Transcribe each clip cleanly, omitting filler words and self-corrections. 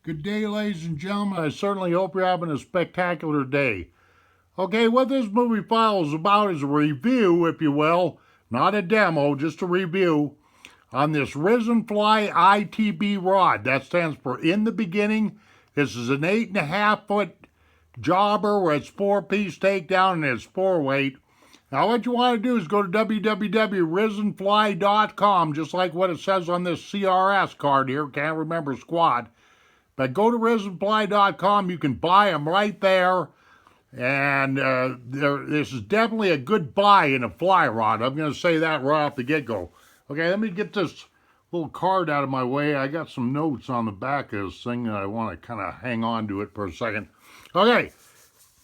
Good day, ladies and gentlemen. I certainly hope you're having a spectacular day. Okay, what this movie file is about is a review, if you will, not a demo, just a review on this Risen Fly ITB rod. That stands for In the Beginning. This is an 8.5-foot jobber where it's 4-piece takedown and it's 4-weight. Now, what you want to do is go to www.risenfly.com, just like what it says on this CRS card here. Can't remember squat. But go to risenfly.com. You can buy them right there. And this is definitely a good buy in a fly rod. I'm going to say that right off the get-go. Okay, let me get this little card out of my way. I got some notes on the back of this thing that I want to kind of hang on to it for a second. Okay,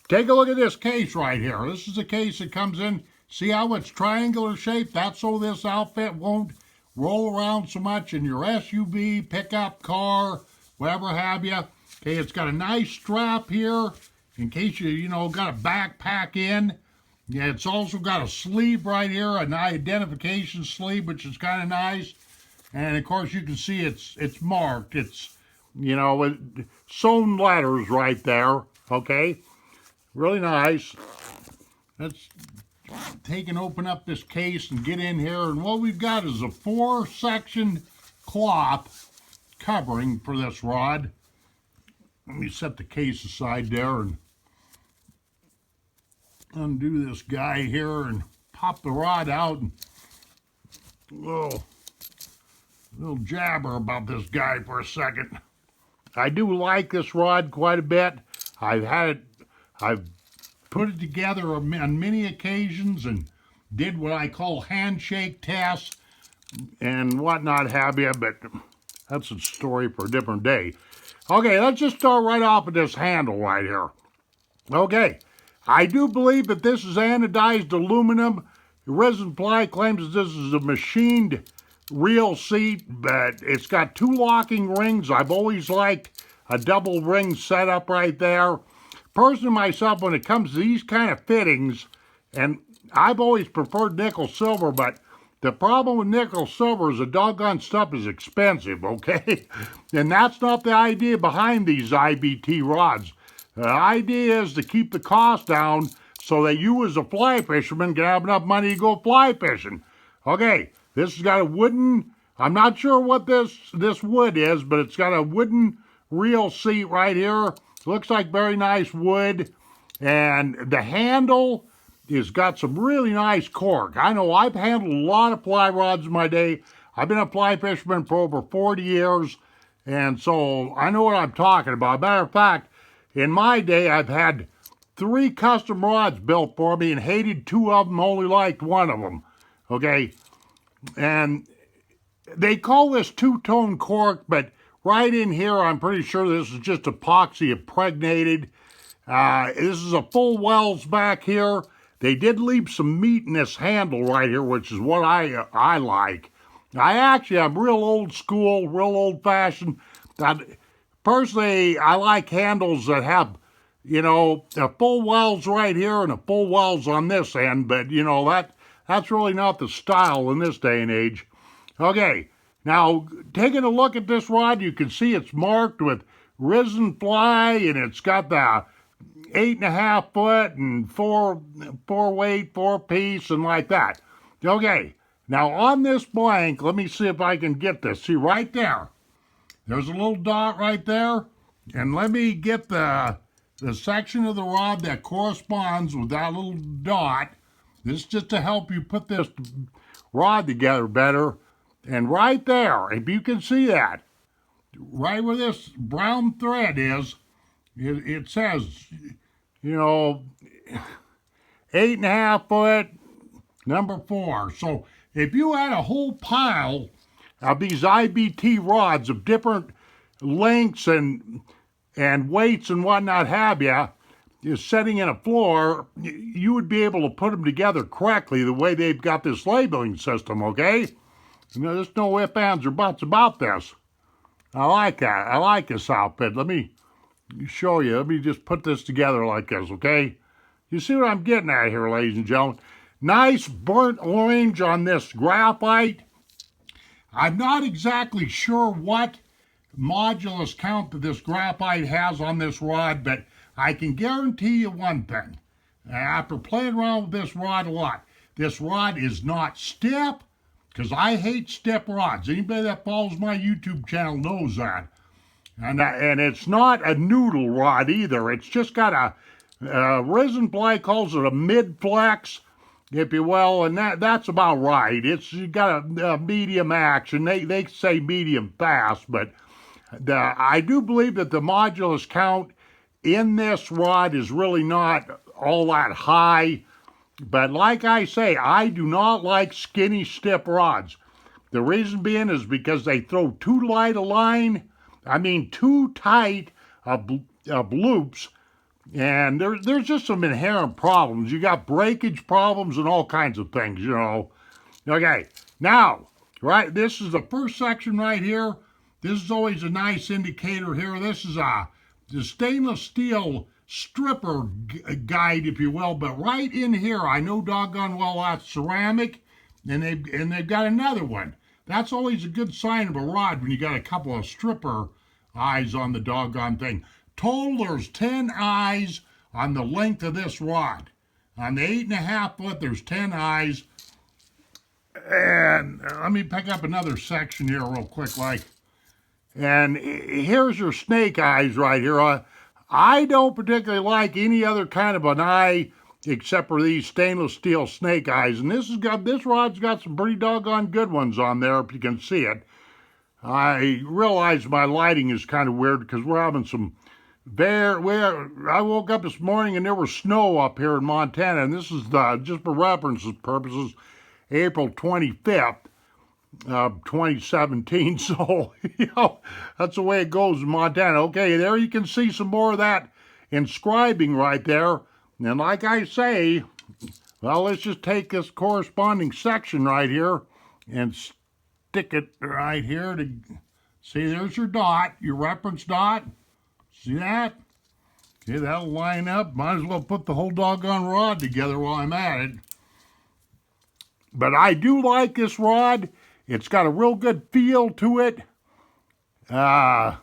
take a look at this case right here. This is a case that comes in. See how it's triangular shaped? That's so this outfit won't roll around so much in your SUV, pickup car, whatever have you. Okay, it's got a nice strap here in case you got a backpack in. Yeah, it's also got a sleeve right here, an identification sleeve, which is kind of nice. And of course, you can see it's marked. It's, sewn letters right there. Okay, really nice. Let's take and open up this case and get in here. And what we've got is a 4-section cloth covering for this rod. Let me set the case aside there and undo this guy here and pop the rod out. And little jabber about this guy for a second. I do like this rod quite a bit. I've put it together on many occasions and did what I call handshake tests and whatnot have you, but that's a story for a different day. Okay, let's just start right off with this handle right here. Okay, I do believe that this is anodized aluminum. Risen Fly claims that this is a machined real seat, but it's got 2 locking rings. I've always liked a double ring setup right there. Personally, myself, when it comes to these kind of fittings, and I've always preferred nickel silver, but the problem with nickel silver is the doggone stuff is expensive, okay? And that's not the idea behind these IBT rods. The idea is to keep the cost down so that you as a fly fisherman can have enough money to go fly fishing. Okay, this has got a wooden, I'm not sure what this wood is, but it's got a wooden reel seat right here. Looks like very nice wood. And the handle has got some really nice cork. I know I've handled a lot of fly rods in my day. I've been a fly fisherman for over 40 years, and so I know what I'm talking about. Matter of fact, in my day, I've had 3 custom rods built for me and hated 2 of them, only liked 1 of them. Okay, and they call this 2-tone cork, but right in here, I'm pretty sure this is just epoxy impregnated. This is a full wells back here. They did leave some meat in this handle right here, which is what I like. I'm real old school, real old fashioned. Personally, I like handles that have, a full wells right here and a full wells on this end, but that's really not the style in this day and age. Okay, now taking a look at this rod, you can see it's marked with Risen Fly, and it's got the 8.5 foot and 4 weight, 4-piece, and like that. Okay, now on this blank, let me see if I can get this. See right there, there's a little dot right there, and let me get the section of the rod that corresponds with that little dot. This is just to help you put this rod together better. And right there, if you can see that, right where this brown thread is, it says, 8.5 foot, number 4. So if you had a whole pile of these IBT rods of different lengths and weights and whatnot have you, setting in a floor, you would be able to put them together correctly the way they've got this labeling system, okay? There's no ifs, ands, or buts about this. I like that. I like this outfit. Let me show you. Let me just put this together like this, okay? You see what I'm getting at here, ladies and gentlemen? Nice burnt orange on this graphite. I'm not exactly sure what modulus count that this graphite has on this rod, but I can guarantee you one thing. After playing around with this rod a lot, this rod is not stiff, because I hate stiff rods. Anybody that follows my YouTube channel knows that. And it's not a noodle rod either. It's just got a Risen Fly calls it a mid-flex, if you will, and that's about right. It's got a medium action. They say medium fast, but I do believe that the modulus count in this rod is really not all that high. But like I say, I do not like skinny, stiff rods. The reason being is because they throw too light a line, too tight of loops, and there's just some inherent problems. You got breakage problems and all kinds of things, you know. Okay, now, right, this is the first section right here. This is always a nice indicator here. This is the stainless steel stripper guide, if you will, but right in here, I know doggone well that's ceramic, and they've got another one. That's always a good sign of a rod when you got a couple of stripper eyes on the doggone thing. Total, there's 10 eyes on the length of this rod. On the 8.5 foot, there's 10 eyes. And let me pick up another section here real quick, and here's your snake eyes right here. I don't particularly like any other kind of an eye except for these stainless steel snake eyes. And this rod's got some pretty doggone good ones on there, if you can see it. I realize my lighting is kind of weird because we're having I woke up this morning and there was snow up here in Montana, and this is just for reference purposes, April 25th. 2017, so that's the way it goes in Montana. Okay, there you can see some more of that inscribing right there. And like I say, well, let's just take this corresponding section right here and stick it right here to see. There's your dot, your reference dot. See that? Okay, that'll line up. Might as well put the whole doggone rod together while I'm at it. But I do like this rod. It's got a real good feel to it. Let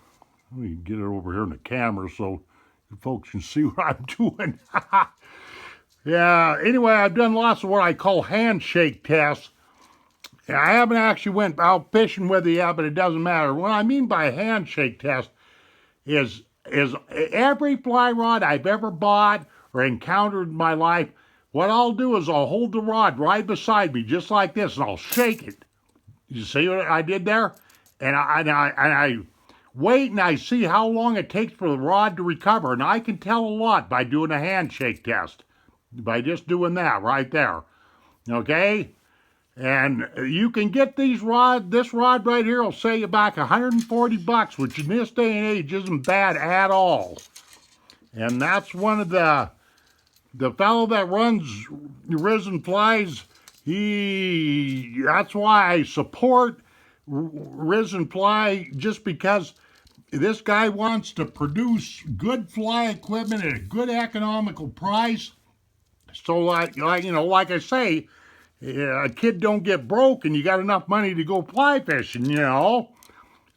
me get it over here in the camera so you folks can see what I'm doing. Yeah, anyway, I've done lots of what I call handshake tests. I haven't actually went out fishing with it yet, but it doesn't matter. What I mean by handshake test is every fly rod I've ever bought or encountered in my life, what I'll do is I'll hold the rod right beside me, just like this, and I'll shake it. You see what I did there? And I wait and I see how long it takes for the rod to recover. And I can tell a lot by doing a handshake test. By just doing that right there. Okay? And you can get this rod right here will save you back $140, which in this day and age isn't bad at all. And that's one of the fellow that runs Risen Flies. That's why I support Risen Fly, just because this guy wants to produce good fly equipment at a good economical price. So like I say, a kid don't get broke and you got enough money to go fly fishing,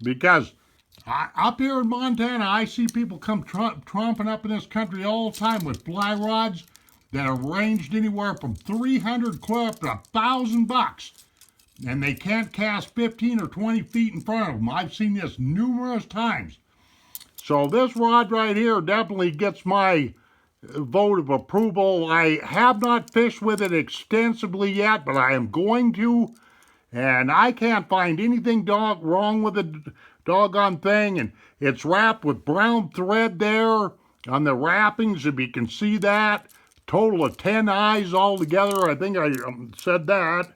because up here in Montana, I see people come tromping up in this country all the time with fly rods that are ranged anywhere from 300 clear up to $1,000, and they can't cast 15 or 20 feet in front of them. I've seen this numerous times. So this rod right here definitely gets my vote of approval. I have not fished with it extensively yet, but I am going to, and I can't find anything wrong with the doggone thing. And it's wrapped with brown thread there on the wrappings, if you can see that. Total of 10 eyes altogether. I think I said that.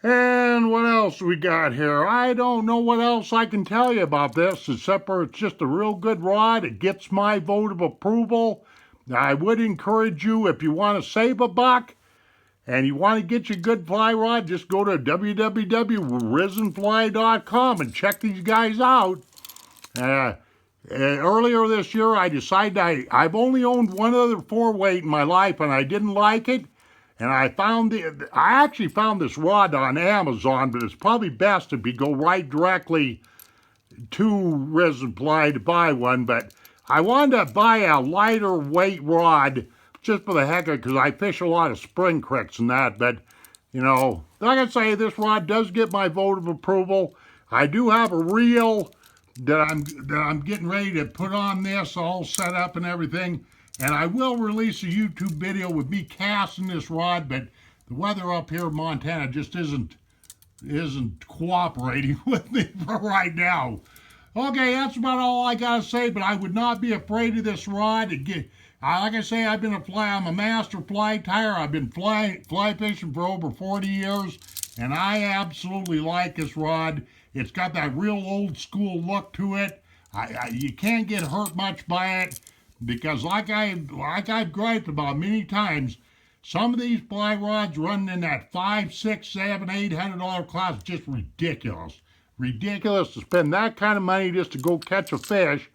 And what else we got here? I don't know what else I can tell you about this, except for it's just a real good rod. It gets my vote of approval. I would encourage you, if you want to save $1 and you want to get your good fly rod, just go to www.risenfly.com and check these guys out. Earlier this year, I decided I've only owned one other 4-weight in my life, and I didn't like it. And I actually found this rod on Amazon, but it's probably best if you go right directly too Risen Fly to buy one, but I wanted to buy a lighter weight rod just for the heck of it, because I fish a lot of spring creeks and that. But, you know, like I say, this rod does get my vote of approval. I do have a reel that I'm getting ready to put on this, all set up and everything. And I will release a YouTube video with me casting this rod, but the weather up here in Montana just isn't cooperating with me for right now. Okay, that's about all I gotta say, but I would not be afraid of this rod. Like I say, I'm a master fly tyer. I've been fly fishing for over 40 years, and I absolutely like this rod. It's got that real old school look to it. You can't get hurt much by it, because like I've griped about many times, some of these fly rods running in that $500, $600, $700, $800 class, just ridiculous. Ridiculous to spend that kind of money just to go catch a fish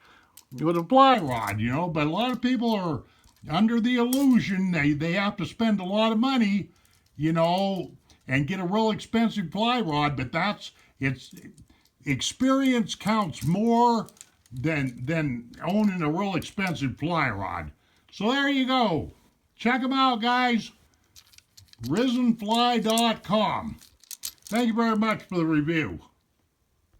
with a fly rod, you know. But a lot of people are under the illusion they have to spend a lot of money, you know, and get a real expensive fly rod. But experience counts more than owning a real expensive fly rod. So there you go. Check them out, guys. RisenFly.com. Thank you very much for the review.